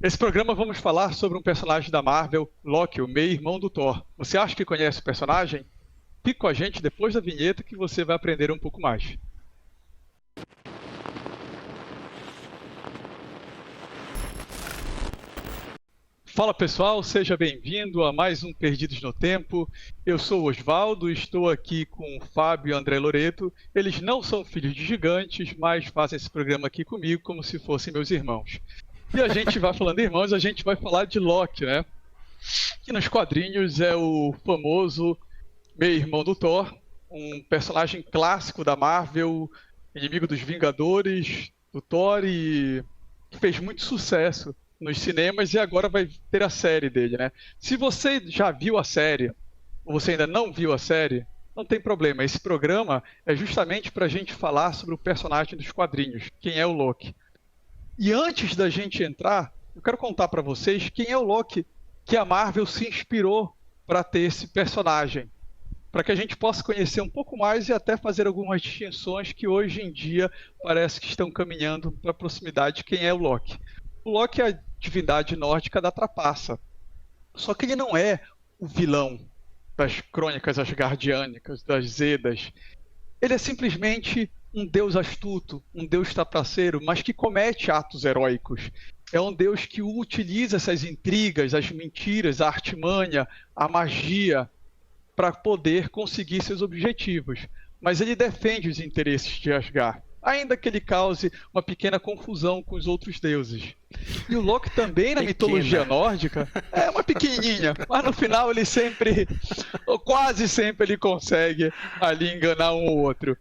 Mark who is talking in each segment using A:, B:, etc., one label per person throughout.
A: Nesse programa vamos falar sobre um personagem da Marvel, Loki, o meio-irmão do Thor. Você acha que conhece o personagem? Fique com a gente depois da vinheta que você vai aprender um pouco mais. Fala pessoal, seja bem-vindo a mais um Perdidos no Tempo. Eu sou o Osvaldo e estou aqui com o Fábio e o André Loreto. Eles não são filhos de gigantes, mas fazem esse programa aqui comigo como se fossem meus irmãos. E a gente vai falando irmãos, a gente vai falar de Loki, né? Que nos quadrinhos é o famoso meio-irmão do Thor, um personagem clássico da Marvel, inimigo dos Vingadores, do Thor e que fez muito sucesso nos cinemas e agora vai ter a série dele, né? Se você já viu a série, ou você ainda não viu a série, não tem problema. Esse programa é justamente para a gente falar sobre o personagem dos quadrinhos, quem é o Loki. E antes da gente entrar, eu quero contar para vocês quem é o Loki que a Marvel se inspirou para ter esse personagem, para que a gente possa conhecer um pouco mais e até fazer algumas distinções que hoje em dia parece que estão caminhando para a proximidade de quem é o Loki. O Loki é a divindade nórdica da trapaça, só que ele não é o vilão das crônicas asgardianicas, das Edas. Ele é simplesmente um deus astuto, um deus trapaceiro, mas que comete atos heróicos. É um deus que utiliza essas intrigas, as mentiras, a artimanha, a magia, para poder conseguir seus objetivos. Mas ele defende os interesses de Asgard, ainda que ele cause uma pequena confusão com os outros deuses. E o Loki também, na mitologia nórdica, é uma pequenininha, mas no final ele sempre, ou quase sempre, ele consegue ali enganar um ou outro.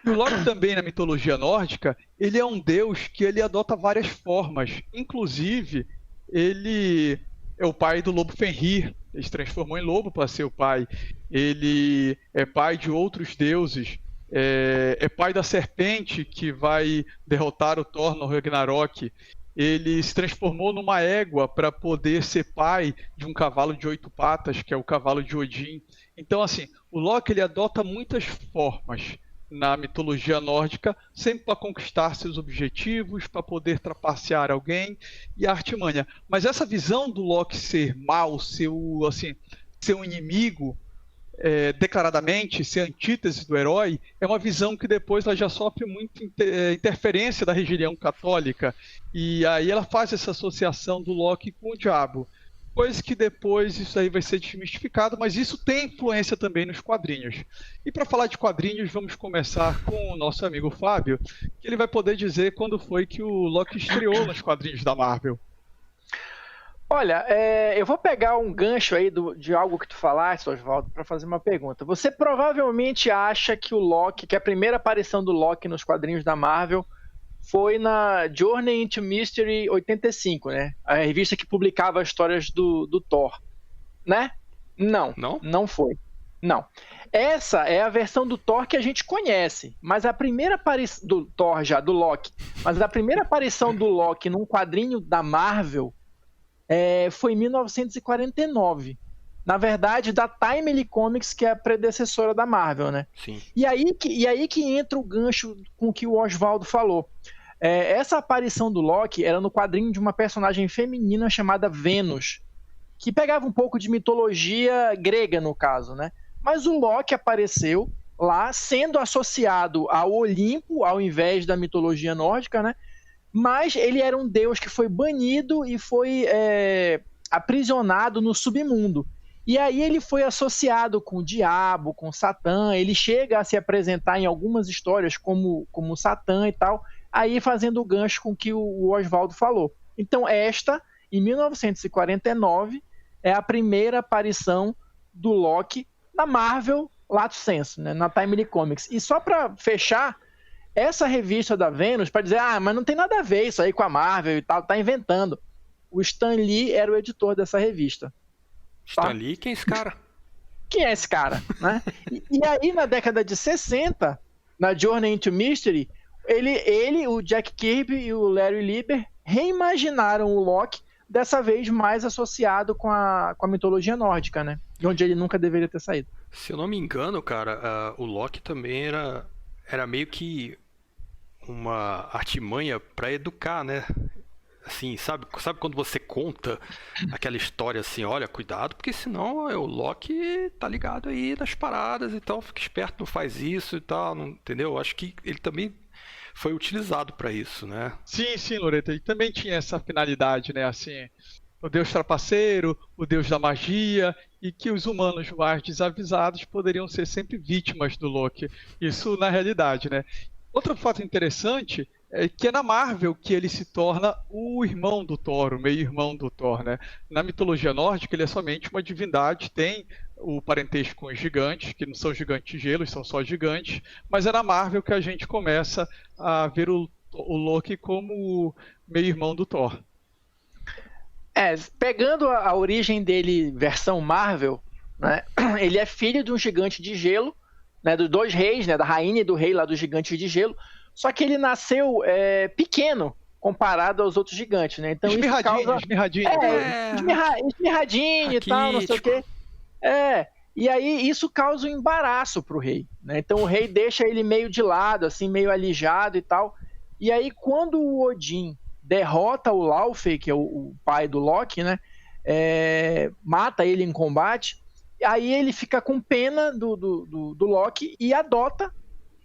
A: E o Loki também, na mitologia nórdica, ele é um deus que ele adota várias formas. Inclusive, ele é o pai do lobo Fenrir. Ele se transformou em lobo para ser o pai. Ele é pai de outros deuses. É pai da serpente que vai derrotar o Thor no Ragnarok. Ele se transformou numa égua para poder ser pai de um cavalo de 8 patas, que é o cavalo de Odin. Então, assim, o Loki ele adota muitas formas na mitologia nórdica, sempre para conquistar seus objetivos, para poder trapacear alguém e a artimanha. Mas essa visão do Loki ser mal, ser um inimigo, declaradamente, ser antítese do herói, é uma visão que depois ela já sofre muita interferência da religião católica. E aí ela faz essa associação do Loki com o diabo. Coisa que depois isso aí vai ser desmistificado, mas isso tem influência também nos quadrinhos. E para falar de quadrinhos, vamos começar com o nosso amigo Fábio, que ele vai poder dizer quando foi que o Loki estreou nos quadrinhos da Marvel.
B: Olha, eu vou pegar um gancho aí de algo que tu falaste, Osvaldo, para fazer uma pergunta. Você provavelmente acha que que a primeira aparição do Loki nos quadrinhos da Marvel foi na Journey into Mystery 85, né? A revista que publicava as histórias do Thor, né? Não foi. Não. Essa é a versão do Thor que a gente conhece, mas a primeira aparição do Thor do Loki, mas a primeira aparição do Loki num quadrinho da Marvel foi em 1949. Na verdade, da Timely Comics, que é a predecessora da Marvel, né?
C: Sim.
B: E aí que entra o gancho com o que o Osvaldo falou. Essa aparição do Loki era no quadrinho de uma personagem feminina chamada Vênus, que pegava um pouco de mitologia grega, no caso, né? Mas o Loki apareceu lá sendo associado ao Olimpo, ao invés da mitologia nórdica, né? Mas ele era um deus que foi banido e foi aprisionado no submundo. E aí ele foi associado com o diabo, com Satã, ele chega a se apresentar em algumas histórias como Satã e tal, aí fazendo o gancho com o que o Osvaldo falou. Então esta, em 1949, é a primeira aparição do Loki na Marvel Lato Sensu, né, na Timely Comics. E só para fechar, essa revista da Vênus, para dizer, mas não tem nada a ver isso aí com a Marvel e tal, tá inventando. O Stan Lee era o editor dessa revista.
C: Stan Lee? Quem é esse cara?
B: Quem é esse cara? Né? E aí, na década de 60, na Journey into Mystery, ele, o Jack Kirby e o Larry Lieber reimaginaram o Loki, dessa vez mais associado com a mitologia nórdica, né? De onde ele nunca deveria ter saído.
C: Se eu não me engano, cara, o Loki também era meio que uma artimanha para educar, né? assim, sabe quando você conta aquela história assim, olha, cuidado, porque senão o Loki tá ligado aí nas paradas e tal, fica esperto, não faz isso e tal, não, entendeu? Acho que ele também foi utilizado pra isso, né?
A: Sim, Loreto, ele também tinha essa finalidade, né? Assim, o deus trapaceiro, o deus da magia, e que os humanos mais desavisados poderiam ser sempre vítimas do Loki. Isso na realidade, né? Outro fato interessante é que é na Marvel que ele se torna o irmão do Thor, o meio-irmão do Thor, né? Na mitologia nórdica ele é somente uma divindade, tem o parentesco com os gigantes, que não são gigantes de gelo, são só gigantes, mas é na Marvel que a gente começa a ver o Loki como meio-irmão do Thor.
B: Pegando a origem dele, versão Marvel, né, ele é filho de um gigante de gelo, né, dos dois reis, né, da rainha e do rei lá dos gigantes de gelo, só que ele nasceu pequeno comparado aos outros gigantes, né? Então
A: esmirradinho.
B: Esmirradinho e tal, não sei o quê. E aí isso causa um embaraço pro rei, né? Então o rei deixa ele meio de lado, assim, meio alijado e tal. E aí quando o Odin derrota o Laufey, que é o pai do Loki, né? Mata ele em combate, aí ele fica com pena do Loki e adota,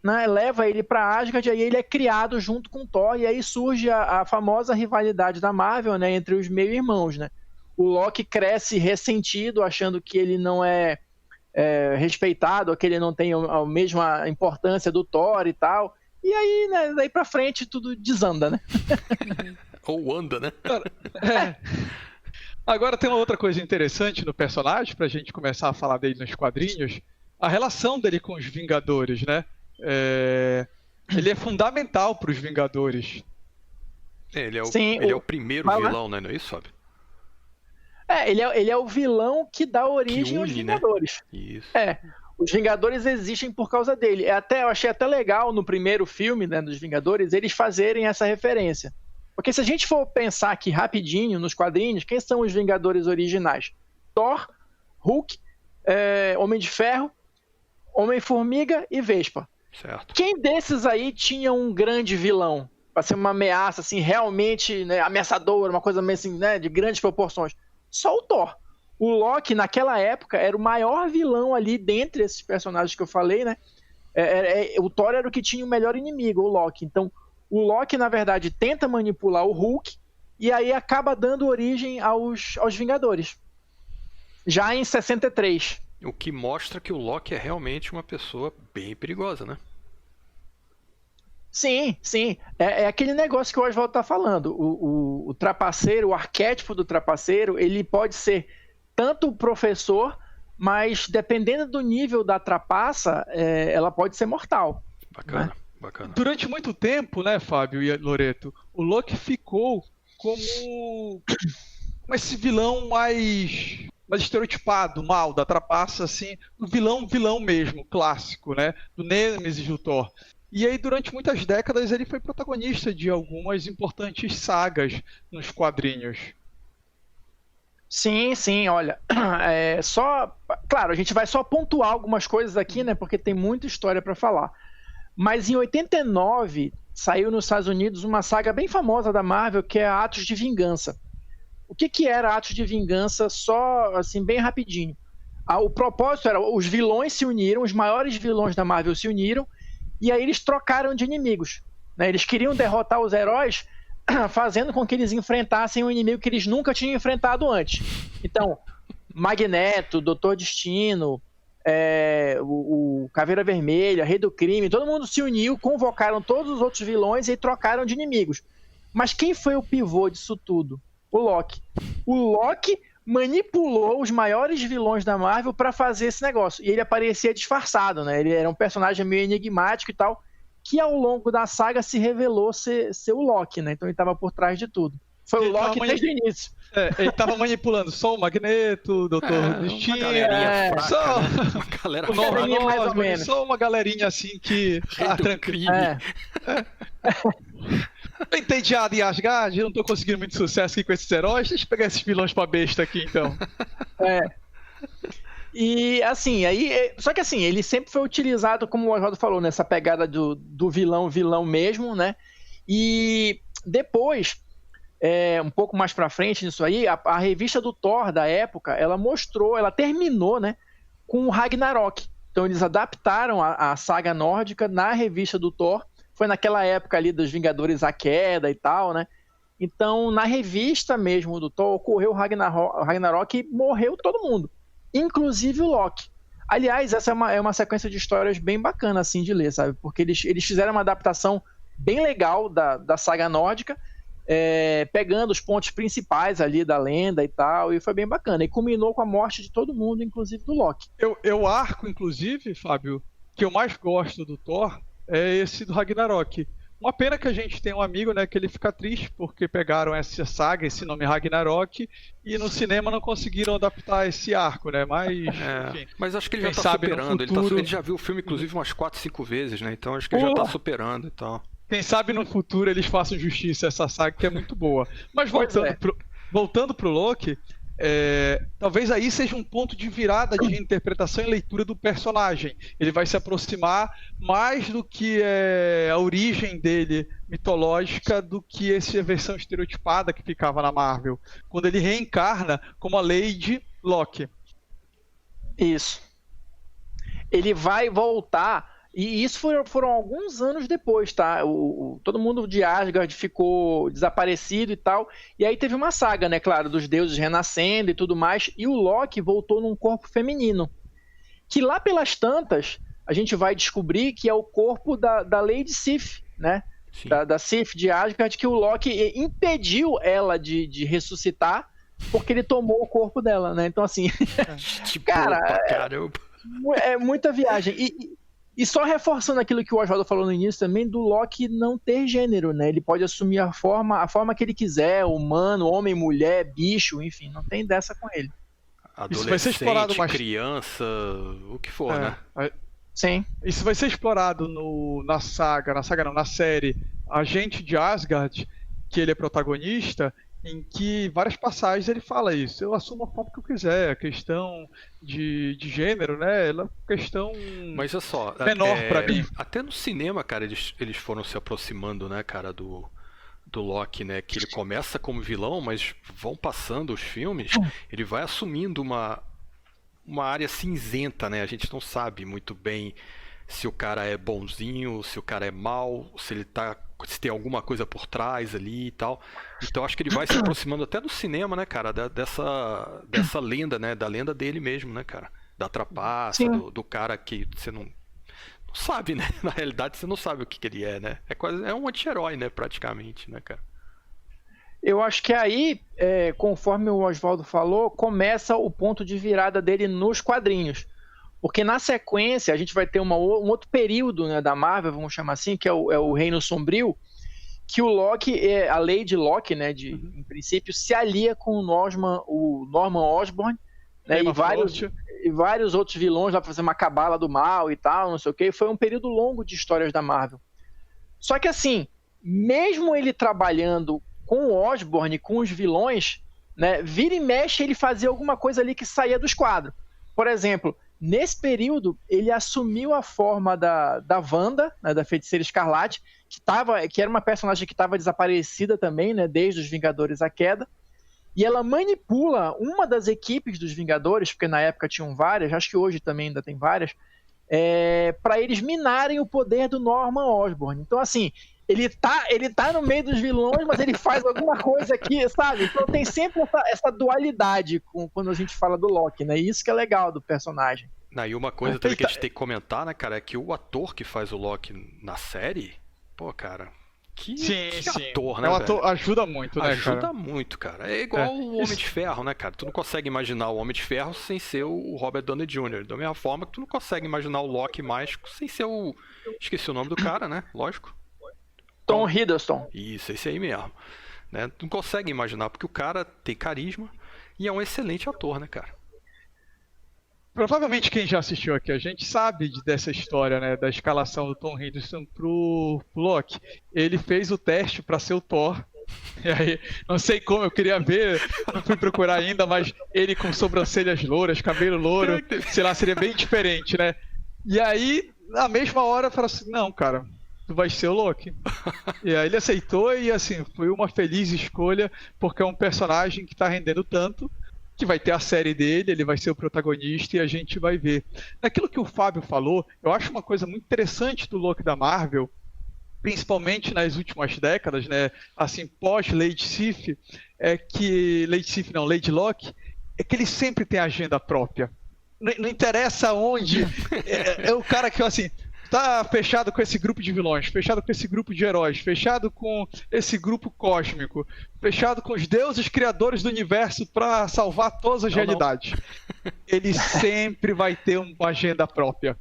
B: né? Leva ele para Asgard, e aí ele é criado junto com Thor, e aí surge a famosa rivalidade da Marvel, né? Entre os meio-irmãos, né? O Loki cresce ressentido, achando que ele não é respeitado, ou que ele não tem a mesma importância do Thor e tal. E aí, né, daí pra frente, tudo desanda, né?
C: Ou anda, né?
A: Agora tem uma outra coisa interessante no personagem, pra gente começar a falar dele nos quadrinhos, a relação dele com os Vingadores, né? Ele é fundamental pros Vingadores.
C: Ele é o primeiro
B: Vai lá.
C: vilão, né? Não é isso, Fábio?
B: Ele é o vilão que dá origem aos Vingadores.
C: Né? Isso.
B: Os Vingadores existem por causa dele. Eu achei até legal no primeiro filme, né, dos Vingadores, eles fazerem essa referência. Porque se a gente for pensar aqui rapidinho nos quadrinhos, quem são os Vingadores originais? Thor, Hulk, Homem de Ferro, Homem-Formiga e Vespa.
C: Certo.
B: Quem desses aí tinha um grande vilão? Para ser uma ameaça assim, realmente, né, ameaçadora, uma coisa assim, né, de grandes proporções? Só o Thor. O Loki, naquela época, era o maior vilão ali dentre esses personagens que eu falei, né? O Thor era o que tinha o melhor inimigo, o Loki. Então, o Loki, na verdade, tenta manipular o Hulk e aí acaba dando origem aos Vingadores. Já em 63.
C: O que mostra que o Loki é realmente uma pessoa bem perigosa, né?
B: Sim. É aquele negócio que o Oswaldo tá falando. O trapaceiro, o arquétipo do trapaceiro, ele pode ser tanto o professor, mas dependendo do nível da trapaça, ela pode ser mortal.
C: Bacana.
A: Durante muito tempo, né, Fábio e Loreto, o Loki ficou como esse vilão mais estereotipado, mal, da trapaça, assim, o vilão mesmo, clássico, né, do Nêmesis do Thor. E aí, durante muitas décadas, ele foi protagonista de algumas importantes sagas nos quadrinhos.
B: Sim, olha, claro, a gente vai só pontuar algumas coisas aqui, né, porque tem muita história para falar. Mas em 89 saiu nos Estados Unidos uma saga bem famosa da Marvel, que é Atos de Vingança. O que era Atos de Vingança? Só assim bem rapidinho. O propósito era, os vilões se uniram, os maiores vilões da Marvel se uniram, e aí eles trocaram de inimigos, né? Eles queriam derrotar os heróis, fazendo com que eles enfrentassem um inimigo que eles nunca tinham enfrentado antes. Então, Magneto, Doutor Destino, o Caveira Vermelha, Rei do Crime, todo mundo se uniu, convocaram todos os outros vilões e trocaram de inimigos. Mas quem foi o pivô disso tudo? O Loki. O Loki manipulou os maiores vilões da Marvel para fazer esse negócio. E ele aparecia disfarçado, né? Ele era um personagem meio enigmático e tal, que ao longo da saga se revelou ser o Loki, né? Então ele estava por trás de tudo. Foi o Loki desde o início.
A: Ele estava manipulando só o Magneto, o Doutor Destino.
C: Uma galerinha fraca,
A: só
C: né? Uma galera
A: o
B: galerinha mais ou menos.
A: Só uma galerinha assim que tá tranquilo. Tô entediado em Asgard, não tô conseguindo muito sucesso aqui com esses heróis. Deixa eu pegar esses vilões pra besta aqui, então.
B: E assim, só que assim, ele sempre foi utilizado, como o Oswaldo falou, nessa pegada do vilão mesmo, né? E depois um pouco mais pra frente nisso aí, a revista do Thor da época, ela terminou, né, com o Ragnarok. Então eles adaptaram a saga nórdica na revista do Thor. Foi naquela época ali dos Vingadores A Queda e tal, né? Então, na revista mesmo do Thor, ocorreu o Ragnarok e morreu todo mundo, inclusive o Loki. Aliás, essa é uma sequência de histórias bem bacana assim de ler, sabe? Porque eles fizeram uma adaptação bem legal da saga nórdica, pegando os pontos principais ali da lenda e tal, e foi bem bacana. E culminou com a morte de todo mundo, inclusive do Loki.
A: Eu arco, inclusive, Fábio, que eu mais gosto do Thor é esse do Ragnarok. Uma pena que a gente tem um amigo, né, que ele fica triste porque pegaram essa saga, esse nome Ragnarok, e no cinema não conseguiram adaptar esse arco, né? Mas, enfim,
C: mas acho que ele já tá superando. Ele já viu o filme, inclusive, umas 4, 5 vezes, né? Então acho que ele já tá superando e tal.
A: Quem sabe no futuro eles façam justiça a essa saga, que é muito boa. Mas voltando pro Loki, talvez aí seja um ponto de virada de interpretação e leitura do personagem. Ele vai se aproximar mais do que a origem dele mitológica do que essa versão estereotipada que ficava na Marvel, quando ele reencarna como a Lady Loki.
B: Isso. Ele vai voltar, e isso foram alguns anos depois, tá? Todo mundo de Asgard ficou desaparecido e tal, e aí teve uma saga, né, claro, dos deuses renascendo e tudo mais, e o Loki voltou num corpo feminino, que lá pelas tantas, a gente vai descobrir que é o corpo da Lady Sif, né? Da Sif de Asgard, que o Loki impediu ela de ressuscitar, porque ele tomou o corpo dela, né? Então, assim, cara, é muita viagem. E só reforçando aquilo que o Oswaldo falou no início também, do Loki não ter gênero, né? Ele pode assumir a forma que ele quiser, humano, homem, mulher, bicho, enfim, não tem dessa com ele.
C: Adolescente, isso vai ser explorado mais... criança, o que for, né?
B: Sim.
A: Isso vai ser explorado na série Agente de Asgard, que ele é protagonista, em que várias passagens ele fala isso. Eu assumo a forma que eu quiser. A questão de gênero, né? Ela é uma questão
C: mas é só,
A: menor pra mim.
C: Até no cinema, cara, eles foram se aproximando, né, cara, do Loki, né? Que ele começa como vilão, mas vão passando os filmes, ele vai assumindo uma área cinzenta, né? A gente não sabe muito bem se o cara é bonzinho, se o cara é mau, se tem alguma coisa por trás ali e tal. Então acho que ele vai se aproximando até do cinema, né, cara, dessa lenda, né, da lenda dele mesmo, né, cara, da trapaça, do cara que você não sabe, né, na realidade você não sabe o que ele é, né, é um anti-herói, né, praticamente, né, cara.
B: Eu acho que aí, conforme o Oswaldo falou, começa o ponto de virada dele nos quadrinhos. Porque na sequência a gente vai ter um outro período, né, da Marvel, vamos chamar assim, que é o Reino Sombrio, que o Loki, a Lady Loki, né, em princípio, se alia com o Norman Osborn, né, e vários outros vilões lá para fazer uma cabala do mal e tal, não sei o que. Foi um período longo de histórias da Marvel. Só que assim, mesmo ele trabalhando com o Osborn, com os vilões, né, vira e mexe ele fazia alguma coisa ali que saía dos quadros. Por exemplo, nesse período, ele assumiu a forma da Wanda, né, da Feiticeira Escarlate, que era uma personagem que estava desaparecida também, né, desde os Vingadores A Queda, e ela manipula uma das equipes dos Vingadores, porque na época tinham várias, acho que hoje também ainda tem várias, para eles minarem o poder do Norman Osborn. Então, assim, ele tá no meio dos vilões, mas ele faz alguma coisa aqui, sabe? Então tem sempre essa dualidade quando a gente fala do Loki, né? E isso que é legal do personagem.
C: E uma coisa também que a gente tem que comentar, né, cara, é que o ator que faz o Loki na série, pô, cara, que ator, né,
A: ator ajuda muito, né,
C: ajuda
A: cara?
C: muito, cara. É igual o Homem de Ferro, né, cara? Tu não consegue imaginar o Homem de Ferro sem ser o Robert Downey Jr. Da mesma forma que tu não consegue imaginar o Loki mágico sem ser esqueci o nome do cara, né? Lógico.
B: Tom Hiddleston.
C: Isso, esse aí mesmo. Né? Tu não consegue imaginar, porque o cara tem carisma e é um excelente ator, né, cara?
A: Provavelmente quem já assistiu aqui a gente sabe dessa história, né, da escalação do Tom Hiddleston pro Loki. Ele fez o teste para ser o Thor. E aí, não sei como, eu queria ver, não fui procurar ainda, mas ele com sobrancelhas louras, cabelo louro, sei lá, seria bem diferente, né? E aí, na mesma hora, eu falo assim, não, cara, tu vai ser o Loki. E aí ele aceitou e, assim, foi uma feliz escolha, porque é um personagem que tá rendendo tanto, que vai ter a série dele, ele vai ser o protagonista e a gente vai ver. Naquilo que o Fábio falou, eu acho uma coisa muito interessante do Loki da Marvel, principalmente nas últimas décadas, né, assim, pós-Lady Sif, Lady Locke, é que ele sempre tem agenda própria. Não interessa onde, é o cara que, assim, tá fechado com esse grupo de vilões, fechado com esse grupo de heróis, fechado com esse grupo cósmico, fechado com os deuses criadores do universo para salvar todas as realidades. Ele sempre vai ter uma agenda própria.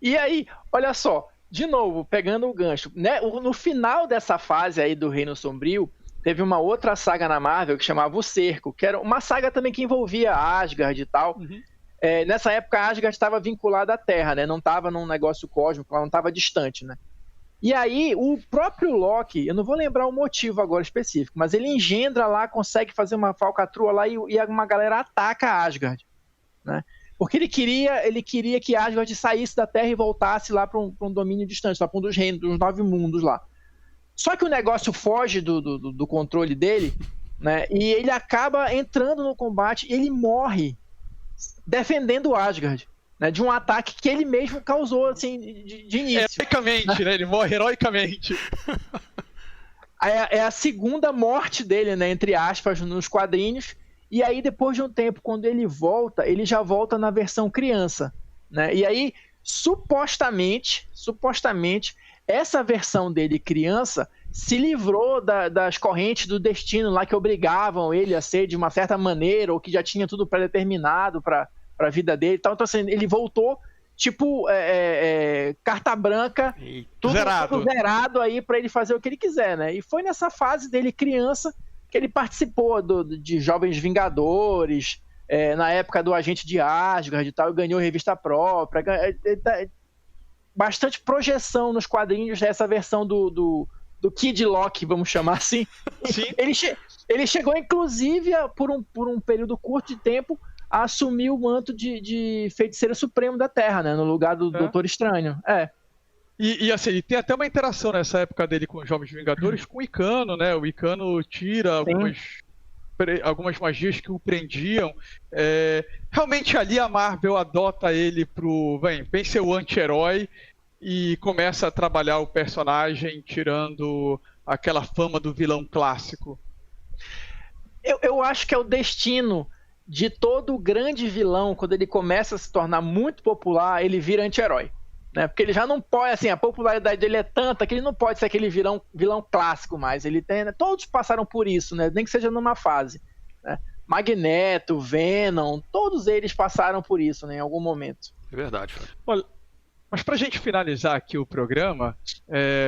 B: E aí, olha só, de novo, pegando o gancho, né? No final dessa fase aí do Reino Sombrio, teve uma outra saga na Marvel que chamava O Cerco, que era uma saga também que envolvia Asgard e tal.
A: Uhum.
B: Nessa época, a Asgard estava vinculada à Terra, né? Não estava num negócio cósmico, ela não estava distante, né? E aí, o próprio Loki, eu não vou lembrar o motivo agora específico, mas ele engendra lá, consegue fazer uma falcatrua lá e uma galera ataca a Asgard, né? Porque ele queria que Asgard saísse da Terra e voltasse lá para um domínio distante, lá para um dos reinos, dos 9 mundos lá. Só que o negócio foge do controle dele, né? E ele acaba entrando no combate e ele morre defendendo Asgard, né, de um ataque que ele mesmo causou, assim, de início.
A: Heroicamente, né? Ele morre heroicamente.
B: É a segunda morte dele, né, entre aspas, nos quadrinhos. E aí, depois de um tempo, quando ele volta, ele já volta na versão criança, né? E aí, supostamente, essa versão dele criança se livrou das correntes do destino lá que obrigavam ele a ser de uma certa maneira, ou que já tinha tudo pré-determinado para a vida dele. Então, assim, ele voltou, tipo, carta branca, tudo zerado aí para ele fazer o que ele quiser, né? E foi nessa fase dele criança que ele participou de Jovens Vingadores, na época do Agente de Asgard e tal, ganhou revista própria, bastante projeção nos quadrinhos dessa versão do Kid Loki, vamos chamar assim.
A: Sim.
B: Ele chegou, inclusive, por um período curto de tempo, a assumir o manto de Feiticeiro Supremo da Terra, né? No lugar do Doutor Estranho.
A: E assim, ele tem até uma interação nessa época dele com os Jovens Vingadores com o Icano, né? O Icano tira algumas magias que o prendiam. Realmente ali a Marvel adota ele vem ser o anti-herói e começa a trabalhar o personagem tirando aquela fama do vilão clássico.
B: Eu acho que é o destino de todo grande vilão, quando ele começa a se tornar muito popular, ele vira anti-herói, né? Porque ele já não pode, assim, a popularidade dele é tanta que ele não pode ser aquele vilão clássico mais. Ele tem, né? Todos passaram por isso, né? Nem que seja numa fase, né? Magneto, Venom, todos eles passaram por isso, né? Em algum momento.
C: É verdade.
A: Olha, mas pra gente finalizar aqui o programa,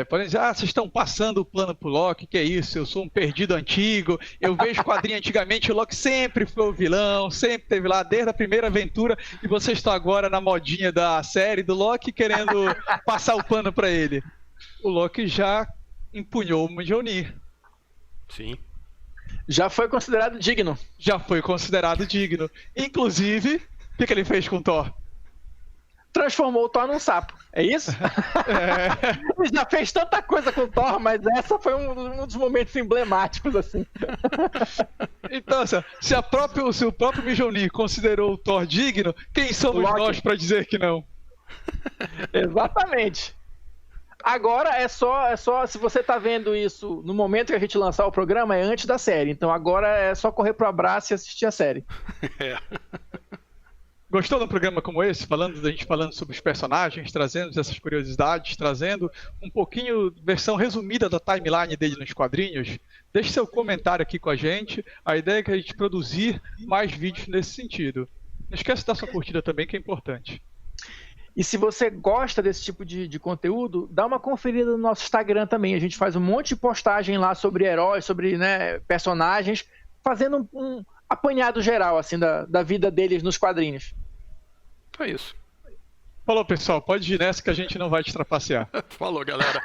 A: podem dizer, vocês estão passando o plano pro Loki, que é isso, eu sou um perdido antigo, eu vejo quadrinho antigamente, o Loki sempre foi o vilão, sempre teve lá desde a primeira aventura, e vocês estão agora na modinha da série do Loki querendo passar o pano pra ele. O Loki já empunhou o Mjolnir.
C: Sim.
B: Já foi considerado digno.
A: Já foi considerado digno. Inclusive, o que ele fez com o Thor?
B: Transformou o Thor num sapo. É isso? Ele já fez tanta coisa com o Thor, mas essa foi um dos momentos emblemáticos, assim.
A: Então, se o próprio Mjolnir considerou o Thor digno, quem somos nós para dizer que não?
B: Exatamente. Agora é só, se você tá vendo isso no momento que a gente lançar o programa, é antes da série. Então agora é só correr pro abraço e assistir a série.
A: Gostou de um programa como esse, a gente falando sobre os personagens, trazendo essas curiosidades, trazendo um pouquinho, versão resumida da timeline dele nos quadrinhos? Deixe seu comentário aqui com a gente. A ideia é que a gente produzir mais vídeos nesse sentido. Não esquece de dar sua curtida também, que é importante.
B: E se você gosta desse tipo de conteúdo, dá uma conferida no nosso Instagram também. A gente faz um monte de postagem lá sobre heróis, sobre, né, personagens, fazendo um apanhado geral, assim, da vida deles nos quadrinhos.
C: É isso.
A: Falou, pessoal. Pode ir nessa que a gente não vai te trapacear.
C: Falou, galera.